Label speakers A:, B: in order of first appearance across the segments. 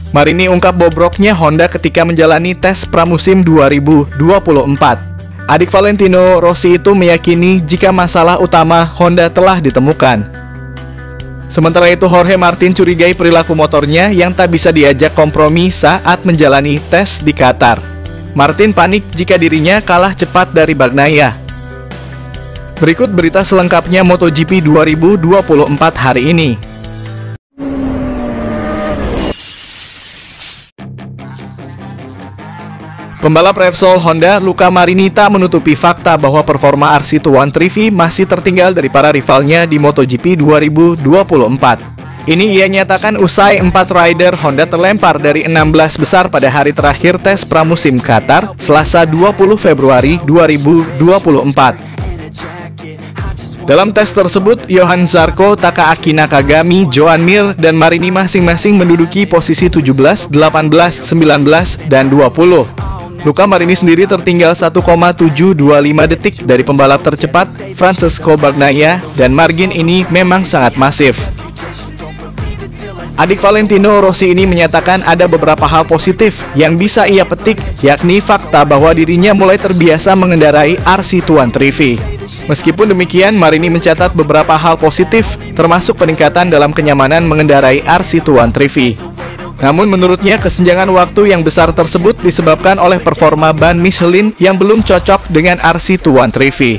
A: Marini ungkap bobroknya Honda ketika menjalani tes pramusim 2024. Adik Valentino Rossi itu meyakini jika masalah utama Honda telah ditemukan. Sementara itu, Jorge Martin curigai perilaku motornya yang tak bisa diajak kompromi saat menjalani tes di Qatar. Martin panik jika dirinya kalah cepat dari Bagnaia. Berikut berita selengkapnya MotoGP 2024 hari ini. Pembalap Repsol Honda, Luca Marini, tak menutupi fakta bahwa performa RC213V masih tertinggal dari para rivalnya di MotoGP 2024. Ini ia nyatakan usai 4 rider Honda terlempar dari 16 besar pada hari terakhir tes pramusim Qatar, Selasa 20 Februari 2024. Dalam tes tersebut, Johan Zarco, Takaaki Nakagami, Joan Mir, dan Marini masing-masing menduduki posisi 17, 18, 19, dan 20. Luca Marini sendiri tertinggal 1,725 detik dari pembalap tercepat Francesco Bagnaia, dan margin ini memang sangat masif. Adik Valentino Rossi ini menyatakan ada beberapa hal positif yang bisa ia petik, yakni fakta bahwa dirinya mulai terbiasa mengendarai RC213V. Meskipun demikian, Marini mencatat beberapa hal positif, termasuk peningkatan dalam kenyamanan mengendarai RC213V. Namun menurutnya kesenjangan waktu yang besar tersebut disebabkan oleh performa ban Michelin yang belum cocok dengan RC213V.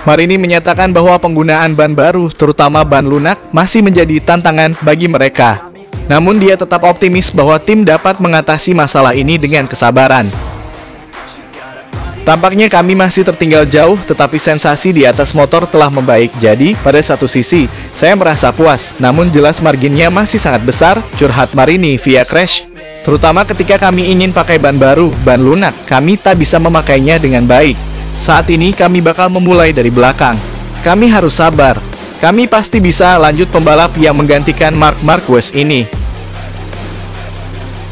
A: Marini menyatakan bahwa penggunaan ban baru, terutama ban lunak, masih menjadi tantangan bagi mereka. Namun dia tetap optimis bahwa tim dapat mengatasi masalah ini dengan kesabaran. Tampaknya kami masih tertinggal jauh, tetapi sensasi di atas motor telah membaik. Jadi, pada satu sisi, saya merasa puas, namun jelas marginnya masih sangat besar, curhat Marini via Crash. Terutama ketika kami ingin pakai ban baru, ban lunak, kami tak bisa memakainya dengan baik. Saat ini kami bakal memulai dari belakang. Kami harus sabar. Kami pasti bisa lanjut pembalap yang menggantikan Marc Marquez ini.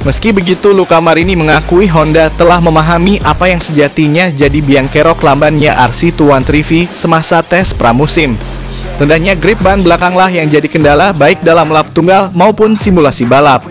A: Meski begitu, Luca Marini mengakui Honda telah memahami apa yang sejatinya jadi biang kerok lambannya RC213V semasa tes pramusim. Rendahnya grip ban belakanglah yang jadi kendala baik dalam lap tunggal maupun simulasi balap.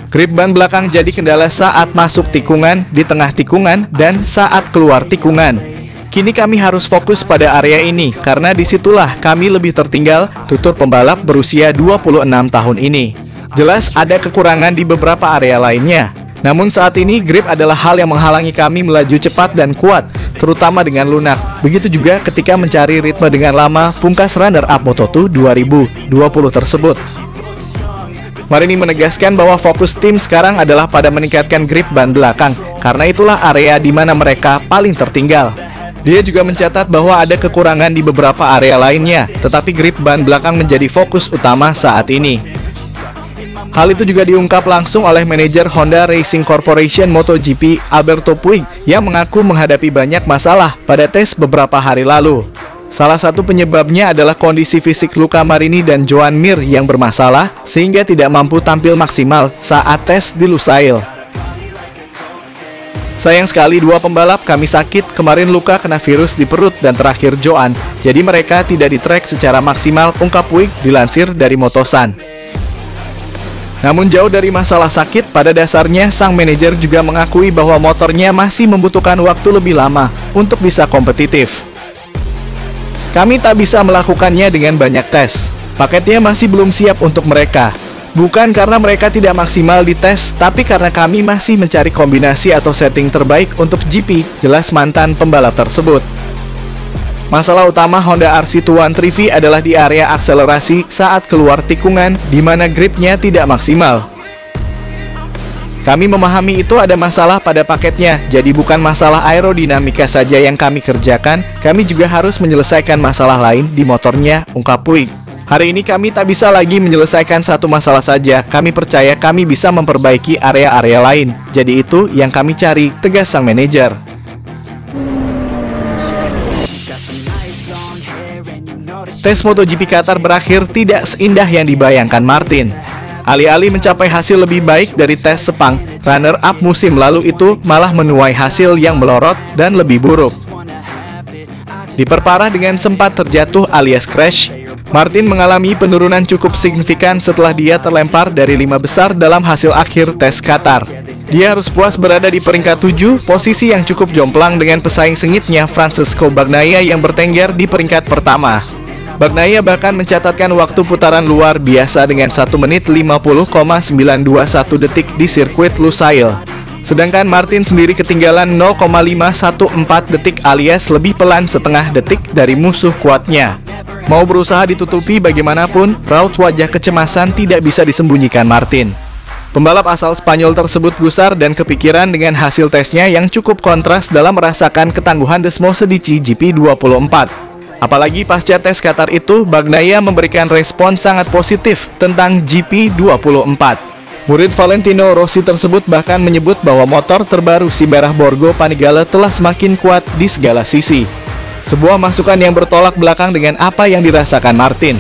A: Grip ban belakang jadi kendala saat masuk tikungan, di tengah tikungan, dan saat keluar tikungan. Kini kami harus fokus pada area ini, karena disitulah kami lebih tertinggal, tutur pembalap berusia 26 tahun ini. Jelas ada kekurangan di beberapa area lainnya. Namun saat ini grip adalah hal yang menghalangi kami melaju cepat dan kuat, terutama dengan lunak. Begitu juga ketika mencari ritme dengan lama pungkas runner-up Moto2 2020 tersebut. Marini menegaskan bahwa fokus tim sekarang adalah pada meningkatkan grip ban belakang, karena itulah area di mana mereka paling tertinggal. Dia juga mencatat bahwa ada kekurangan di beberapa area lainnya, tetapi grip ban belakang menjadi fokus utama saat ini. Hal itu juga diungkap langsung oleh manajer Honda Racing Corporation MotoGP, Alberto Puig, yang mengaku menghadapi banyak masalah pada tes beberapa hari lalu. Salah satu penyebabnya adalah kondisi fisik Luca Marini dan Joan Mir yang bermasalah, sehingga tidak mampu tampil maksimal saat tes di Lusail. Sayang sekali dua pembalap kami sakit, kemarin Luca kena virus di perut dan terakhir Joan, jadi mereka tidak di-track secara maksimal, ungkap Puig dilansir dari Motosan. Namun jauh dari masalah sakit, pada dasarnya sang manajer juga mengakui bahwa motornya masih membutuhkan waktu lebih lama untuk bisa kompetitif. Kami tak bisa melakukannya dengan banyak tes. Paketnya masih belum siap untuk mereka. Bukan karena mereka tidak maksimal di tes, tapi karena kami masih mencari kombinasi atau setting terbaik untuk GP, jelas mantan pembalap tersebut. Masalah utama Honda RC213V adalah di area akselerasi saat keluar tikungan, di mana gripnya tidak maksimal. Kami memahami itu ada masalah pada paketnya, jadi bukan masalah aerodinamika saja yang kami kerjakan, kami juga harus menyelesaikan masalah lain di motornya, ungkap Puig. Hari ini kami tak bisa lagi menyelesaikan satu masalah saja, kami percaya kami bisa memperbaiki area-area lain, jadi itu yang kami cari, tegas sang manajer. Tes MotoGP Qatar berakhir tidak seindah yang dibayangkan Martin. Alih-alih mencapai hasil lebih baik dari tes Sepang, runner-up musim lalu itu malah menuai hasil yang melorot dan lebih buruk. Diperparah dengan sempat terjatuh alias crash, Martin mengalami penurunan cukup signifikan setelah dia terlempar dari 5 besar dalam hasil akhir tes Qatar. Dia harus puas berada di peringkat 7, posisi yang cukup jomplang dengan pesaing sengitnya Francesco Bagnaia yang bertengger di peringkat pertama. Bagnaia bahkan mencatatkan waktu putaran luar biasa dengan 1 menit 50,921 detik di sirkuit Lusail. Sedangkan Martin sendiri ketinggalan 0,514 detik alias lebih pelan setengah detik dari musuh kuatnya. Mau berusaha ditutupi bagaimanapun, raut wajah kecemasan tidak bisa disembunyikan Martin. Pembalap asal Spanyol tersebut gusar dan kepikiran dengan hasil tesnya yang cukup kontras dalam merasakan ketangguhan Desmose di GP24. Apalagi pasca tes Qatar itu, Bagnaia memberikan respon sangat positif tentang GP24. Murid Valentino Rossi tersebut bahkan menyebut bahwa motor terbaru si Merah Borgo Panigale telah semakin kuat di segala sisi. Sebuah masukan yang bertolak belakang dengan apa yang dirasakan Martin.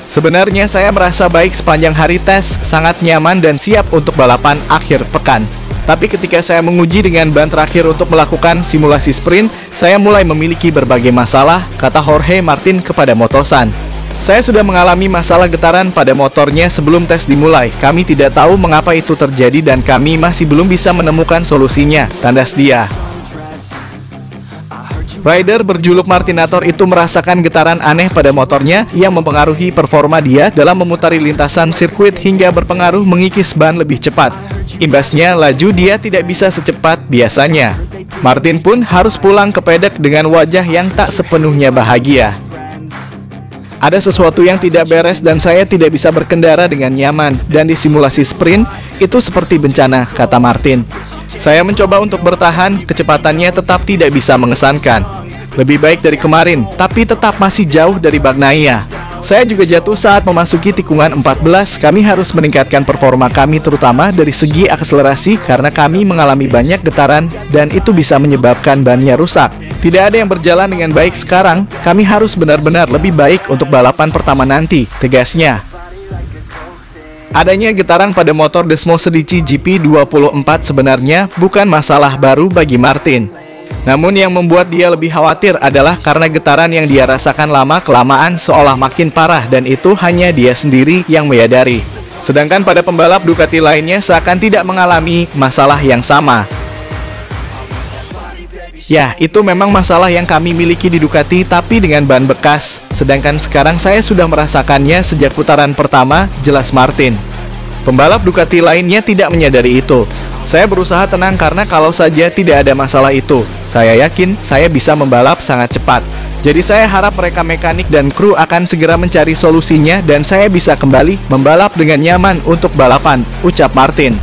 A: Sebenarnya saya merasa baik sepanjang hari tes, sangat nyaman dan siap untuk balapan akhir pekan. Tapi ketika saya menguji dengan ban terakhir untuk melakukan simulasi sprint, saya mulai memiliki berbagai masalah, kata Jorge Martin kepada Motosan. Saya sudah mengalami masalah getaran pada motornya sebelum tes dimulai. Kami tidak tahu mengapa itu terjadi dan kami masih belum bisa menemukan solusinya, tandas dia. Rider berjuluk Martinator itu merasakan getaran aneh pada motornya yang mempengaruhi performa dia dalam memutari lintasan sirkuit hingga berpengaruh mengikis ban lebih cepat. Imbasnya, laju dia tidak bisa secepat biasanya. Martin pun harus pulang ke paddock dengan wajah yang tak sepenuhnya bahagia. Ada sesuatu yang tidak beres dan saya tidak bisa berkendara dengan nyaman, dan di simulasi sprint, itu seperti bencana, kata Martin. Saya mencoba untuk bertahan, kecepatannya tetap tidak bisa mengesankan. Lebih baik dari kemarin, tapi tetap masih jauh dari Bagnaia. Saya juga jatuh saat memasuki tikungan 14, kami harus meningkatkan performa kami terutama dari segi akselerasi karena kami mengalami banyak getaran dan itu bisa menyebabkan bannya rusak. Tidak ada yang berjalan dengan baik sekarang, kami harus benar-benar lebih baik untuk balapan pertama nanti, tegasnya. Adanya getaran pada motor Desmose di GP24 sebenarnya bukan masalah baru bagi Martin. Namun yang membuat dia lebih khawatir adalah karena getaran yang dia rasakan lama-kelamaan seolah makin parah dan itu hanya dia sendiri yang menyadari. Sedangkan pada pembalap Ducati lainnya seakan tidak mengalami masalah yang sama. Ya, itu memang masalah yang kami miliki di Ducati tapi dengan ban bekas. Sedangkan sekarang saya sudah merasakannya sejak putaran pertama, jelas Martin. Pembalap Ducati lainnya tidak menyadari itu. Saya berusaha tenang karena kalau saja tidak ada masalah itu, saya yakin saya bisa membalap sangat cepat. Jadi saya harap mereka mekanik dan kru akan segera mencari solusinya dan saya bisa kembali membalap dengan nyaman untuk balapan, ucap Martin.